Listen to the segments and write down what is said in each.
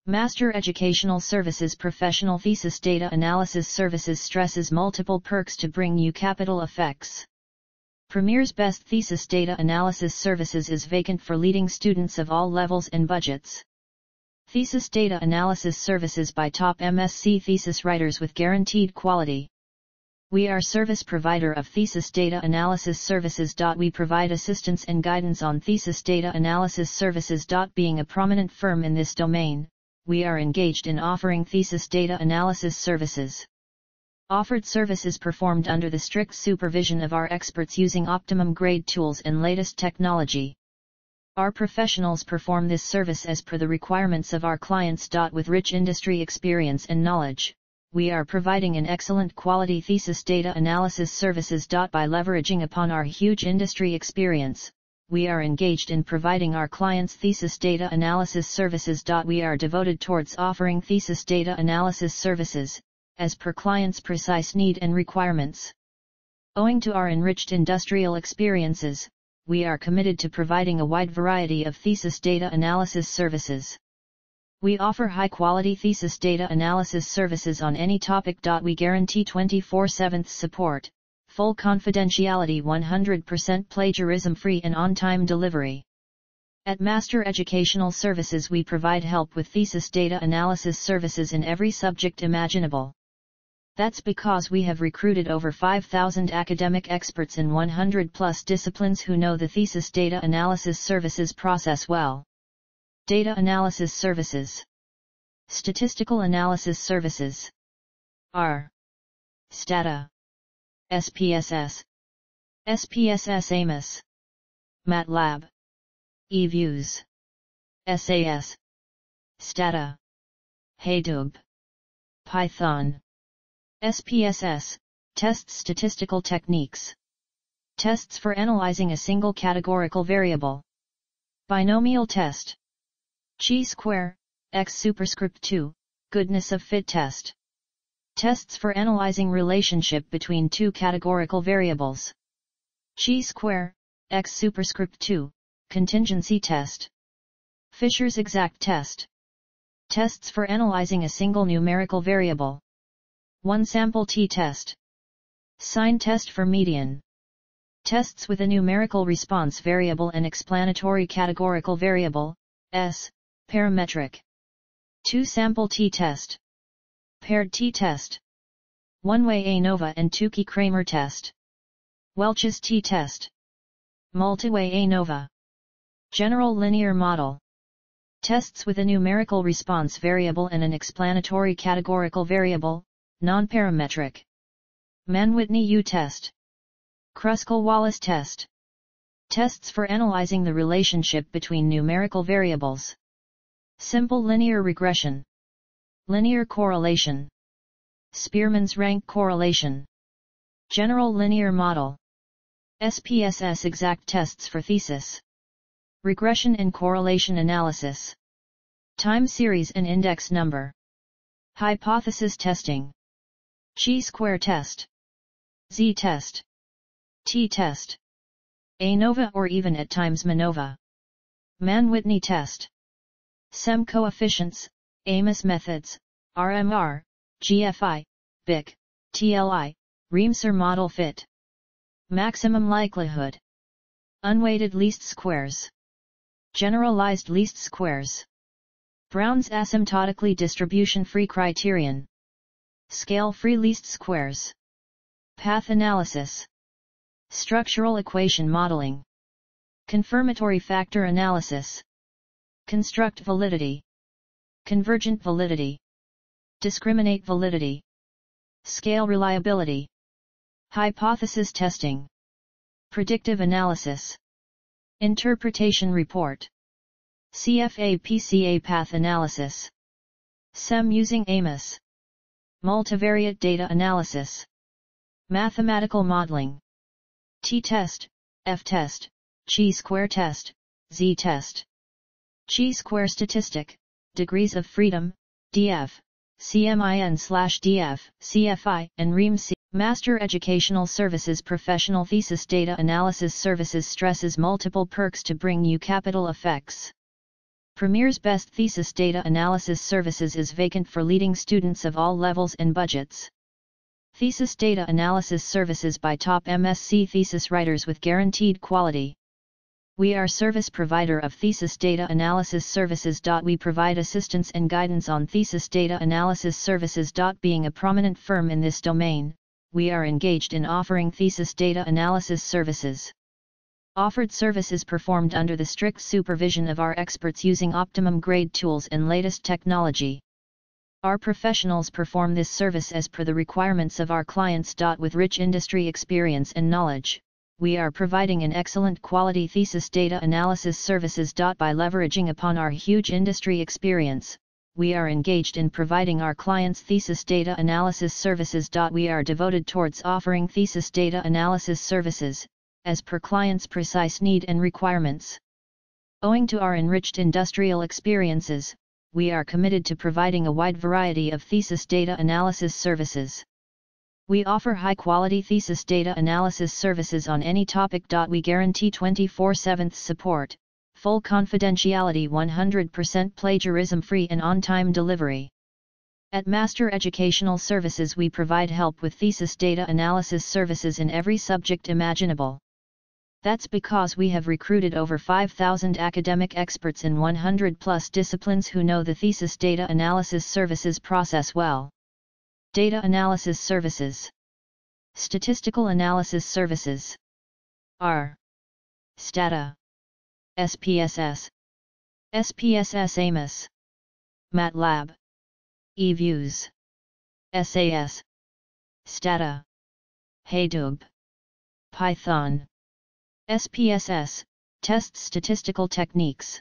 Master Educational Services Professional Thesis Data Analysis Services stresses multiple perks to bring you capital effects. Premier's best thesis data analysis services is vacant for leading students of all levels and budgets. Thesis data analysis services by top MSc thesis writers with guaranteed quality. We are service provider of thesis data analysis services. We provide assistance and guidance on thesis data analysis services. Being a prominent firm in this domain, we are engaged in offering thesis data analysis services. Offered service is performed under the strict supervision of our experts using optimum grade tools and latest technology. Our professionals perform this service as per the requirements of our clients. With rich industry experience and knowledge, we are providing an excellent quality thesis data analysis services. By leveraging upon our huge industry experience, we are engaged in providing our clients thesis data analysis services. We are devoted towards offering thesis data analysis services, as per clients' precise need and requirements. Owing to our enriched industrial experiences, we are committed to providing a wide variety of thesis data analysis services. We offer high-quality thesis data analysis services on any topic. We guarantee 24/7 support, full confidentiality, 100% plagiarism-free and on-time delivery. At Master Educational Services we provide help with thesis data analysis services in every subject imaginable. That's because we have recruited over 5,000 academic experts in 100+ disciplines who know the thesis data analysis services process well. Data Analysis Services. Statistical Analysis Services. R. Stata. SPSS. SPSS AMOS. MATLAB. eViews. SAS. Stata. Hadoop. Python. SPSS, tests statistical techniques. Tests for analyzing a single categorical variable. Binomial test. Chi-square, x superscript 2, goodness of fit test. Tests for analyzing relationship between two categorical variables. Chi-square, x superscript 2, contingency test. Fisher's exact test. Tests for analyzing a single numerical variable. One sample t-test. Sign test for median. Tests with a numerical response variable and explanatory categorical variable, S, parametric. Two sample t-test. Paired t-test. One-way ANOVA and Tukey-Kramer test. Welch's t-test. Multi-way ANOVA. General linear model. Tests with a numerical response variable and an explanatory categorical variable, non-parametric. Mann-Whitney U-test. Kruskal-Wallis test. Tests for analyzing the relationship between numerical variables. Simple linear regression. Linear correlation. Spearman's rank correlation. General linear model. SPSS exact tests for thesis. Regression and correlation analysis. Time series and index number. Hypothesis testing. Chi-square test. Z-test. T-test. ANOVA or even at times MANOVA. Mann-Whitney test. SEM coefficients, AMOS methods, RMR, GFI, BIC, TLI, Reimser model fit. Maximum likelihood. Unweighted least squares. Generalized least squares. Brown's asymptotically distribution-free criterion. Scale-free least squares. Path analysis. Structural equation modeling. Confirmatory factor analysis. Construct validity. Convergent validity. Discriminate validity. Scale reliability. Hypothesis testing. Predictive analysis. Interpretation report. CFA-PCA path analysis. SEM using AMOS. Multivariate data analysis. Mathematical modeling. T-test, F-test, Chi-square test, Z-test. Chi-square statistic, degrees of freedom, DF, CMIN/DF, CFI, and REIM-C. Master Educational Services Professional Thesis Data Analysis Services stresses multiple perks to bring you capital effects. Premier's best thesis data analysis services is vacant for leading students of all levels and budgets. Thesis data analysis services by top MSc thesis writers with guaranteed quality. We are service provider of thesis data analysis services. We provide assistance and guidance on thesis data analysis services. Being a prominent firm in this domain, we are engaged in offering thesis data analysis services. Offered service is performed under the strict supervision of our experts using optimum grade tools and latest technology. Our professionals perform this service as per the requirements of our clients. With rich industry experience and knowledge, we are providing an excellent quality thesis data analysis services. By leveraging upon our huge industry experience, we are engaged in providing our clients thesis data analysis services. We are devoted towards offering thesis data analysis services, as per clients' precise need and requirements. Owing to our enriched industrial experiences, we are committed to providing a wide variety of thesis data analysis services. We offer high-quality thesis data analysis services on any topic. We guarantee 24/7 support, full confidentiality, 100% plagiarism-free and on-time delivery. At Master Educational Services we provide help with thesis data analysis services in every subject imaginable. That's because we have recruited over 5,000 academic experts in 100+ disciplines who know the thesis data analysis services process well. Data analysis services. Statistical analysis services. R. Stata. SPSS. SPSS AMOS. MATLAB. eViews. SAS. Stata. Hadoop. Python. SPSS, tests statistical techniques.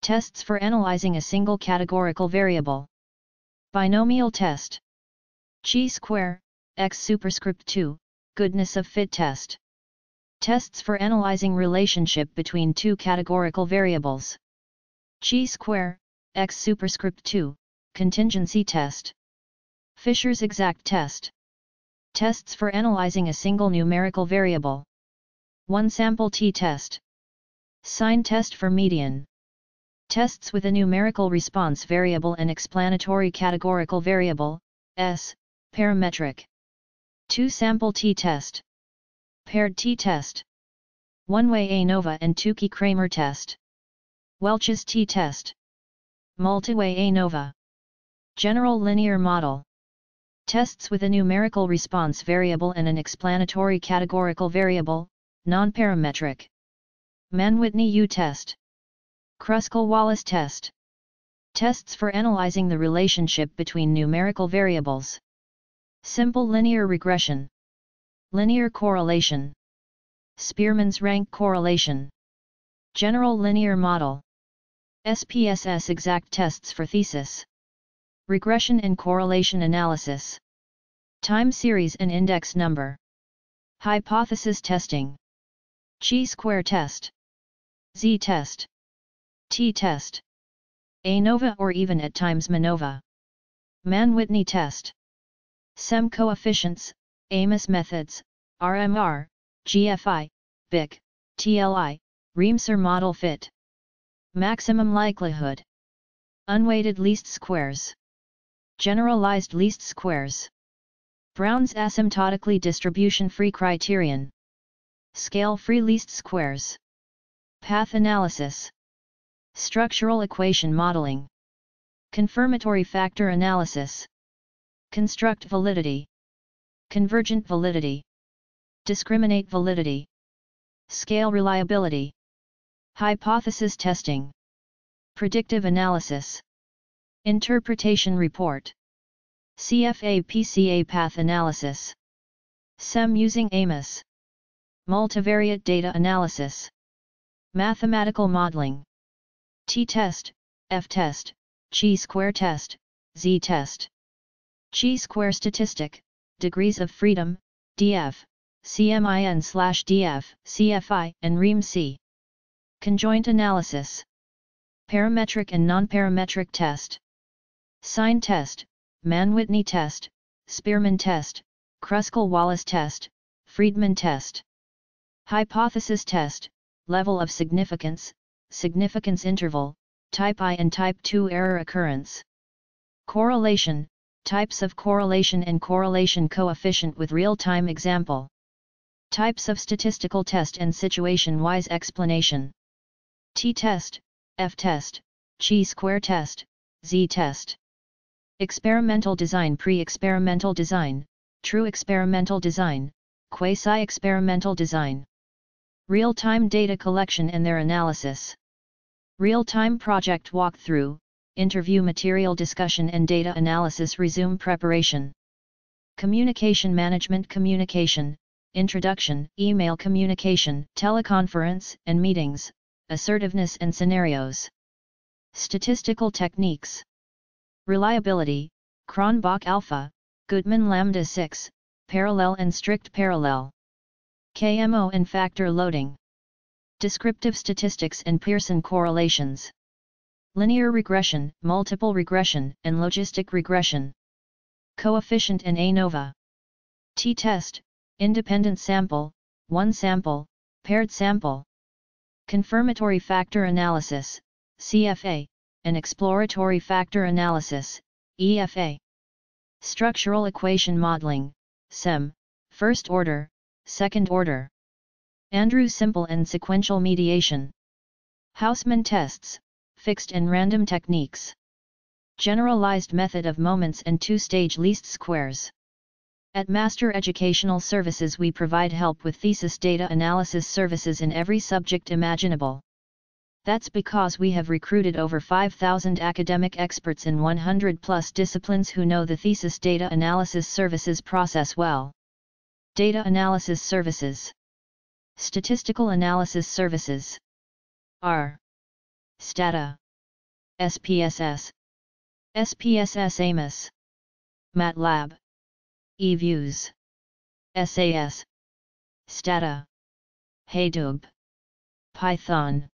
Tests for analyzing a single categorical variable. Binomial test. Chi-square, x superscript 2, goodness of fit test. Tests for analyzing relationship between two categorical variables. Chi-square, x superscript 2, contingency test. Fisher's exact test. Tests for analyzing a single numerical variable. One sample t-test. Sign test for median. Tests with a numerical response variable and explanatory categorical variable, S, parametric. Two sample t-test. Paired t-test. One-way ANOVA and Tukey-Kramer test. Welch's t-test. Multi-way ANOVA. General linear model. Tests with a numerical response variable and an explanatory categorical variable, non-parametric. Mann-Whitney U-test. Kruskal-Wallis test. Tests for analyzing the relationship between numerical variables. Simple linear regression. Linear correlation. Spearman's rank correlation. General linear model. SPSS exact tests for thesis. Regression and correlation analysis. Time series and index number. Hypothesis testing. Chi-square test. Z-test. T-test. ANOVA or even at times MANOVA. Mann-Whitney test. SEM coefficients, AMOS methods, RMR, GFI, BIC, TLI, Reimser model fit. Maximum likelihood. Unweighted least squares. Generalized least squares. Brown's asymptotically distribution-free criterion. Scale-free least squares. Path analysis. Structural equation modeling. Confirmatory factor analysis. Construct validity. Convergent validity. Discriminate validity. Scale reliability. Hypothesis testing. Predictive analysis. Interpretation report. CFA-PCA path analysis. SEM using AMOS. Multivariate data analysis. Mathematical modeling. T-test, F-test, Chi-square test, Z-test. Chi-square statistic, degrees of freedom, DF, CMIN/DF, CFI, and REM-C. Conjoint analysis. Parametric and non-parametric test. Sign test, Mann-Whitney test, Spearman test, Kruskal-Wallis test, Friedman test. Hypothesis test, level of significance, significance interval, Type I and Type II error occurrence. Correlation, types of correlation and correlation coefficient with real-time example. Types of statistical test and situation-wise explanation. T-test, F-test, chi-square test, Z-test. Experimental design, pre-experimental design, true experimental design, quasi-experimental design. Real-time data collection and their analysis. Real-time project walkthrough, interview material discussion and data analysis. Resume preparation. Communication management, communication, introduction, email communication, teleconference and meetings, assertiveness and scenarios. Statistical techniques. Reliability, Cronbach alpha, Goodman lambda 6, parallel and strict parallel. KMO and factor loading. Descriptive statistics and Pearson correlations. Linear regression, multiple regression, and logistic regression. Coefficient and ANOVA. T-test, independent sample, one sample, paired sample. Confirmatory factor analysis, CFA, and exploratory factor analysis, EFA. Structural equation modeling, SEM, first order, second order. Andrew simple and sequential mediation. Hausman tests, fixed and random techniques. Generalized method of moments and two-stage least squares. At Master Educational Services we provide help with thesis data analysis services in every subject imaginable. That's because we have recruited over 5,000 academic experts in 100+ disciplines who know the thesis data analysis services process well. Data analysis services. Statistical analysis services. R. Stata. SPSS. SPSS AMOS. MATLAB. eViews. SAS. Stata. Hadoop. Python.